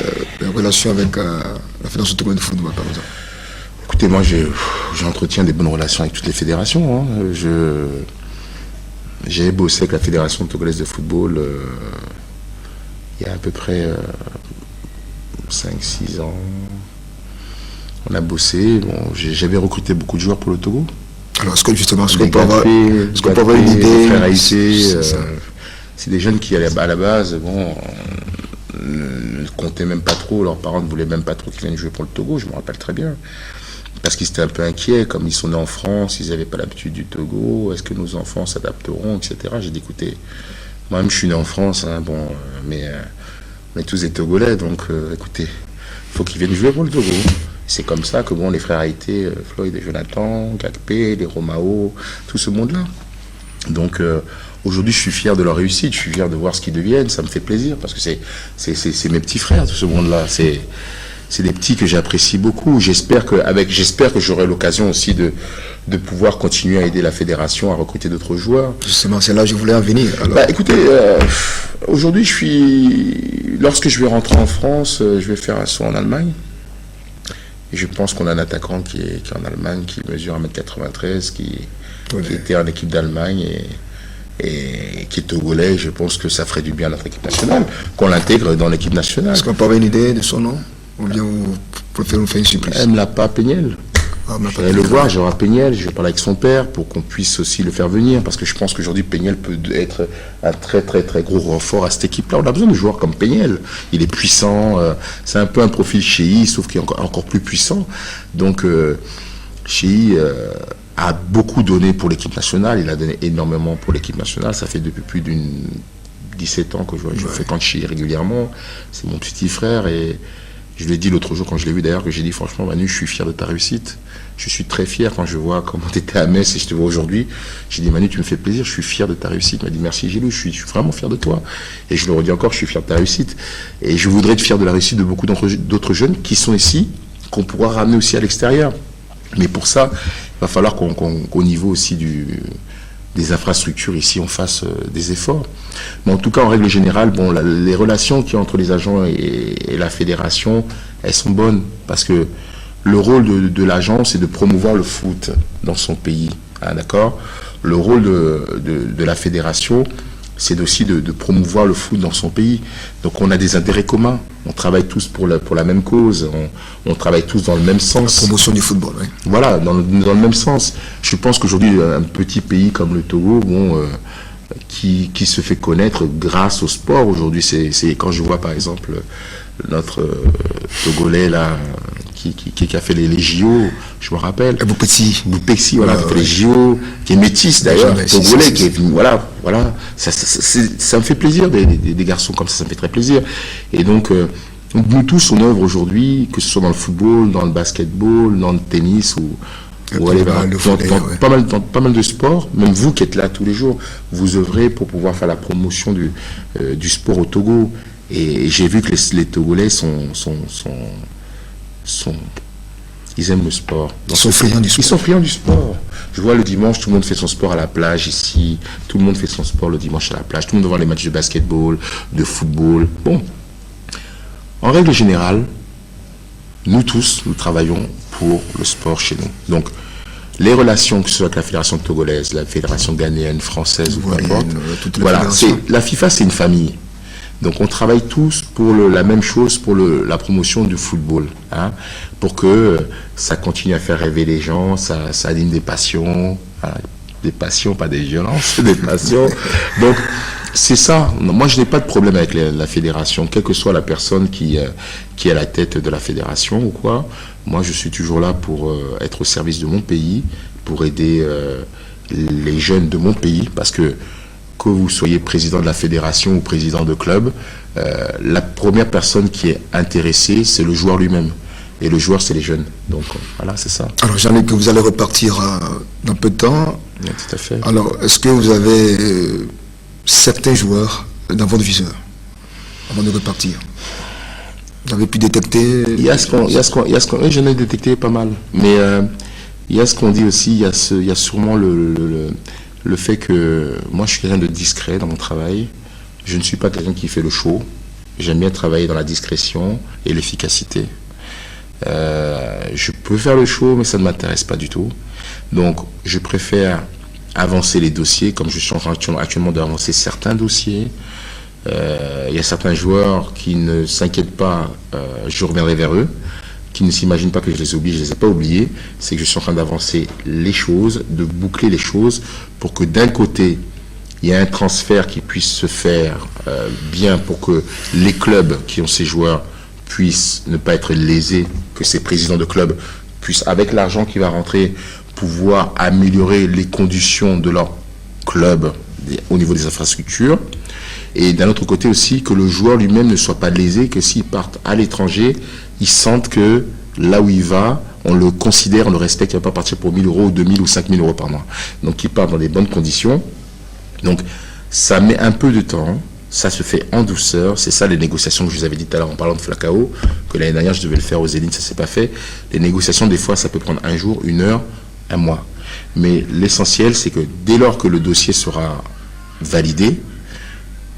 relation avec la Fédération Togolaise de football, par exemple. Écoutez, moi, j'entretiens des bonnes relations avec toutes les fédérations. Hein. J'ai bossé avec la Fédération Togolaise de football il y a à peu près 5-6 ans. On a bossé. Bon, j'avais recruté beaucoup de joueurs pour le Togo. Alors, est-ce qu'on peut avoir une idée? c'est des jeunes qui à la base, bon, ne comptaient même pas trop, leurs parents ne voulaient même pas trop qu'ils viennent jouer pour le Togo, je me rappelle très bien. Parce qu'ils étaient un peu inquiets, comme ils sont nés en France, ils n'avaient pas l'habitude du Togo, est-ce que nos enfants s'adapteront, etc. J'ai dit, écoutez, moi-même je suis né en France, hein, bon, mais on est tous des Togolais, donc écoutez, il faut qu'ils viennent jouer pour le Togo. C'est comme ça que bon, les frères Haïté, Floyd et Jonathan, Gakpé, les Romao, tout ce monde-là. Donc aujourd'hui, je suis fier de leur réussite, je suis fier de voir ce qu'ils deviennent, ça me fait plaisir, parce que c'est mes petits frères, tout ce monde-là. C'est des petits que j'apprécie beaucoup. J'espère que j'aurai l'occasion aussi de pouvoir continuer à aider la fédération à recruter d'autres joueurs. Justement, c'est là que je voulais en venir. Alors. Bah, écoutez, aujourd'hui, lorsque je vais rentrer en France, je vais faire un saut en Allemagne. Et je pense qu'on a un attaquant qui est en Allemagne, qui mesure 1m93, qui était en équipe d'Allemagne et qui est togolais. Je pense que ça ferait du bien à notre équipe nationale, qu'on l'intègre dans l'équipe nationale. Est-ce qu'on peut avoir une idée de son nom? Ou bien vous préférez nous faire une surprise? Elle ne l'a pas, Péniel. Je vais le voir, j'aurai Péniel, je vais parler avec son père pour qu'on puisse aussi le faire venir, parce que je pense qu'aujourd'hui Péniel peut être un très très très gros renfort à cette équipe-là. On a besoin de joueurs comme Péniel. Il est puissant, c'est un peu un profil Chéhi, sauf qu'il est encore plus puissant. Donc Chéhi a beaucoup donné pour l'équipe nationale, il a donné énormément pour l'équipe nationale. Ça fait depuis plus d'une 17 ans que je fréquente Chéhi régulièrement. C'est mon petit frère et je lui ai dit l'autre jour, quand je l'ai vu d'ailleurs, que j'ai dit franchement Manu, je suis fier de ta réussite. Je suis très fier quand je vois comment tu étais à Metz et je te vois aujourd'hui. J'ai dit Manu, tu me fais plaisir, je suis fier de ta réussite. Il m'a dit merci Gilou, je suis vraiment fier de toi. Et je le redis encore, je suis fier de ta réussite. Et je voudrais être fier de la réussite de beaucoup d'autres jeunes qui sont ici, qu'on pourra ramener aussi à l'extérieur. Mais pour ça, il va falloir qu'au niveau aussi des infrastructures ici, on fasse des efforts. Mais en tout cas, en règle générale, bon, les relations qu'il y a entre les agents et la fédération, elles sont bonnes. Parce que le rôle de l'agent, c'est de promouvoir le foot dans son pays. Hein, d'accord ? Le rôle de la fédération, c'est aussi de promouvoir le foot dans son pays. Donc on a des intérêts communs. On travaille tous pour la même cause. On travaille tous dans le même sens. La promotion du football, oui. Voilà, dans le même sens. Je pense qu'aujourd'hui, un petit pays comme le Togo, bon, qui se fait connaître grâce au sport. Aujourd'hui, c'est quand je vois par exemple notre Togolais là, qui a fait les JO, je me rappelle. Boupexi, voilà, qui a fait les JO, qui est métis d'ailleurs, Togolais, qui est venu, voilà, ça me fait plaisir, des garçons comme ça me fait très plaisir. Et donc, nous tous, on œuvre aujourd'hui, que ce soit dans le football, dans le basketball, dans le tennis ou aller dans pas mal de sports. Même vous qui êtes là tous les jours, vous œuvrez pour pouvoir faire la promotion du sport au Togo. Et j'ai vu que les Togolais ils aiment le sport. Ils sont friands du sport. Ils sont friands du sport. Je vois le dimanche, tout le monde fait son sport à la plage ici. Tout le monde fait son sport le dimanche à la plage. Tout le monde voit les matchs de basketball, de football. Bon. En règle générale, nous tous, nous travaillons pour le sport chez nous. Donc, les relations, que ce soit avec la fédération togolaise, la fédération ghanéenne, française, ou peu importe, voilà, la FIFA, c'est une famille. Donc on travaille tous pour la même chose, pour la promotion du football, hein, pour que ça continue à faire rêver les gens, ça anime des passions, hein, des passions, pas des violences, des passions. Donc c'est ça. Moi je n'ai pas de problème avec la fédération, quelle que soit la personne qui est à la tête de la fédération ou quoi. Moi je suis toujours là pour être au service de mon pays, pour aider les jeunes de mon pays, parce que vous soyez président de la fédération ou président de club, la première personne qui est intéressée, c'est le joueur lui-même. Et le joueur, c'est les jeunes. Donc voilà, c'est ça. Alors j'en ai que vous allez repartir dans peu de temps. Oui, tout à fait. Alors, est-ce que vous avez certains joueurs dans votre viseur avant de repartir? Vous avez pu détecter? J'en ai détecté pas mal. Mais il y a ce qu'on dit aussi, il y a sûrement le fait que moi je suis quelqu'un de discret dans mon travail. Je ne suis pas quelqu'un qui fait le show. J'aime bien travailler dans la discrétion et l'efficacité. Je peux faire le show, mais ça ne m'intéresse pas du tout. Donc je préfère avancer les dossiers, comme je suis en train actuellement d'avancer certains dossiers. Il y a certains joueurs qui ne s'inquiètent pas, je reviendrai vers eux, qui ne s'imaginent pas que je les oublie, je ne les ai pas oubliés. C'est que je suis en train d'avancer les choses, de boucler les choses, pour que d'un côté, il y a un transfert qui puisse se faire bien pour que les clubs qui ont ces joueurs puissent ne pas être lésés, que ces présidents de clubs puissent, avec l'argent qui va rentrer, pouvoir améliorer les conditions de leur club au niveau des infrastructures. Et d'un autre côté aussi, que le joueur lui-même ne soit pas lésé, que s'il part à l'étranger, il sente que là où il va, on le considère, on le respecte, il ne va pas partir pour 1 000 euros ou 2 000 ou 5 000 euros par mois. Donc il part dans des bonnes conditions. Donc ça met un peu de temps, ça se fait en douceur. C'est ça les négociations que je vous avais dit tout à l'heure en parlant de Falcao, que l'année dernière je devais le faire aux Zénith, ça ne s'est pas fait. Les négociations, des fois, ça peut prendre 1 jour, 1 heure, 1 mois. Mais l'essentiel, c'est que dès lors que le dossier sera validé,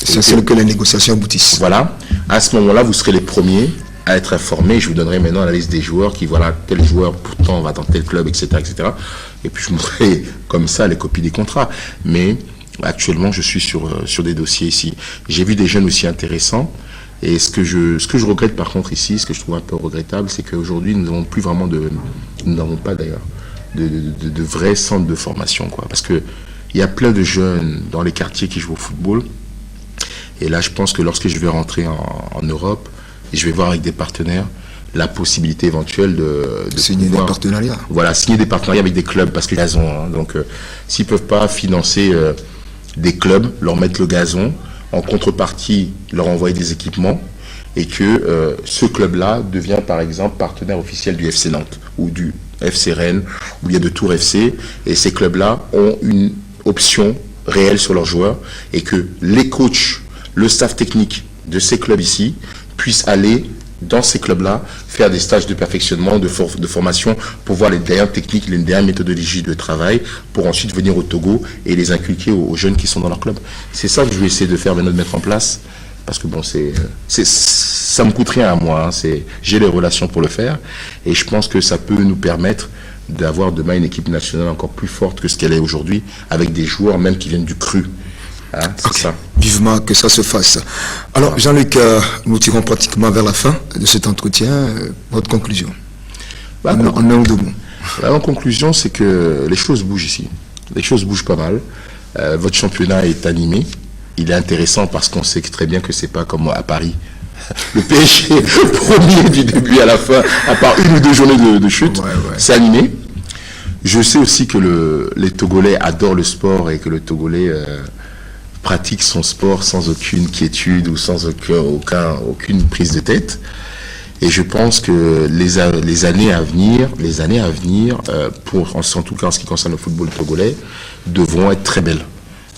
c'est celle que les négociations aboutissent. Voilà, à ce moment-là, vous serez les premiers à être informés. Je vous donnerai maintenant la liste des joueurs qui, voilà, tel joueur, pourtant, va dans tel club, etc., etc. Et puis, je montrerai comme ça les copies des contrats. Mais actuellement, je suis sur des dossiers ici. J'ai vu des jeunes aussi intéressants. Et ce que je regrette, par contre, ici, ce que je trouve un peu regrettable, c'est qu'aujourd'hui, nous n'avons plus vraiment nous n'avons pas, d'ailleurs, de vrais centres de formation, quoi. Parce que il y a plein de jeunes dans les quartiers qui jouent au football. Et là, je pense que lorsque je vais rentrer en Europe, et je vais voir avec des partenaires la possibilité éventuelle de signer des partenariats. Voilà, signer des partenariats avec des clubs, parce que gazon. Hein, donc, s'ils ne peuvent pas financer des clubs, leur mettre le gazon, en contrepartie, leur envoyer des équipements, et que ce club-là devient, par exemple, partenaire officiel du FC Nantes ou du FC Rennes, ou il y a de Tours FC, et ces clubs-là ont une option réelle sur leurs joueurs, et que les coachs, le staff technique de ces clubs ici puissent aller dans ces clubs-là faire des stages de perfectionnement, de formation pour voir les dernières techniques, les dernières méthodologies de travail pour ensuite venir au Togo et les inculquer aux jeunes qui sont dans leur club. C'est ça que je vais essayer de faire maintenant, de mettre en place, parce que bon, ça me coûte rien à moi, hein, j'ai les relations pour le faire et je pense que ça peut nous permettre d'avoir demain une équipe nationale encore plus forte que ce qu'elle est aujourd'hui, avec des joueurs même qui viennent du cru. Hein, c'est ça. Vivement que ça se fasse. Alors, Jean-Luc, nous tirons pratiquement vers la fin de cet entretien. Votre conclusion en un ou deux mots. En conclusion, c'est que les choses bougent ici. Les choses bougent pas mal. Votre championnat est animé. Il est intéressant parce qu'on sait très bien que c'est pas comme à Paris. Le PSG, premier du début à la fin, à part 1 ou 2 journées de chute, c'est animé. Je sais aussi que les Togolais adorent le sport et que le Togolais pratique son sport sans aucune quiétude ou sans aucune prise de tête. Et je pense que les années à venir, en tout cas en ce qui concerne le football togolais, devront être très belles.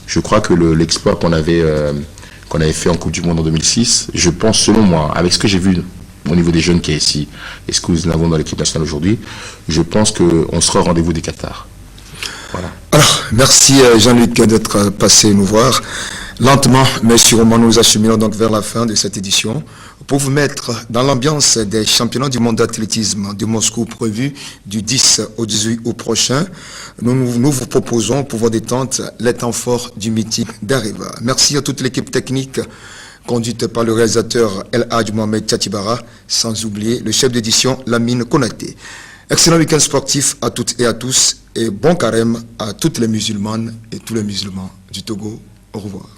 Je crois que l'exploit qu'on avait fait en Coupe du Monde en 2006, je pense, selon moi, avec ce que j'ai vu au niveau des jeunes qui est ici et ce que nous avons dans l'équipe nationale aujourd'hui, je pense qu'on sera au rendez-vous des Qatar. Voilà. Alors, merci Jean-Luc d'être passé nous voir. Lentement, mais sûrement, nous acheminons donc vers la fin de cette édition pour vous mettre dans l'ambiance des championnats du monde d'athlétisme de Moscou prévus du 10 au 18 août prochain. Nous vous proposons pour vos détentes les temps forts du meeting d'Areva. Merci à toute l'équipe technique conduite par le réalisateur El Hadj Mohamed Tchatibara, sans oublier le chef d'édition Lamine Konaté. Excellent week-end sportif à toutes et à tous et bon carême à toutes les musulmanes et tous les musulmans du Togo. Au revoir.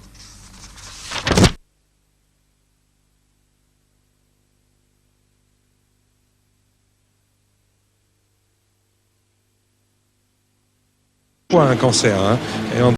Un cancer, hein.